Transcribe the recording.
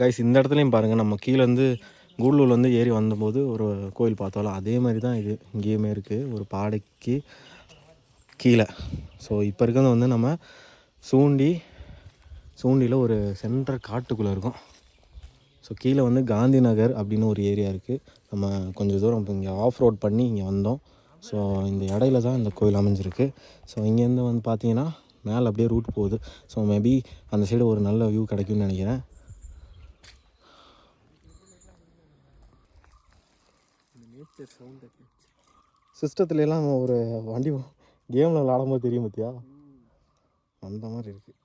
Guys இந்த இடத்துலையும் பாருங்கள், நம்ம கீழேருந்து கூடலூர்லேருந்து ஏறி வந்தபோது ஒரு கோயில் பார்த்தோம்ல, அதே மாதிரி தான் இது இங்கேயுமே இருக்குது, ஒரு பாடைக்கு கீழே. ஸோ இப்போ இருக்கிறது வந்து நம்ம சூண்டியில் ஒரு சென்ட்ரல் காட்டுக்குள்ளே இருக்கும். ஸோ கீழே வந்து காந்தி நகர் அப்படின்னு ஒரு ஏரியா இருக்குது. நம்ம கொஞ்சம் தூரம் இப்போ இங்கே ஆஃப் ரோட் பண்ணி இங்கே வந்தோம். ஸோ இந்த இடையில தான் இந்த கோயில் அமைஞ்சிருக்கு. ஸோ இங்கேருந்து வந்து பார்த்தீங்கன்னா மேலே அப்படியே ரூட் போகுது. ஸோ மேபி அந்த சைடு ஒரு நல்ல வியூ கிடைக்கும்னு நினைக்கிறேன். சிஸ்டத்துலலாம் ஒரு வண்டி கேமில் விளாடும் போது தெரியும் பார்த்தியா, அந்த மாதிரி இருக்குது.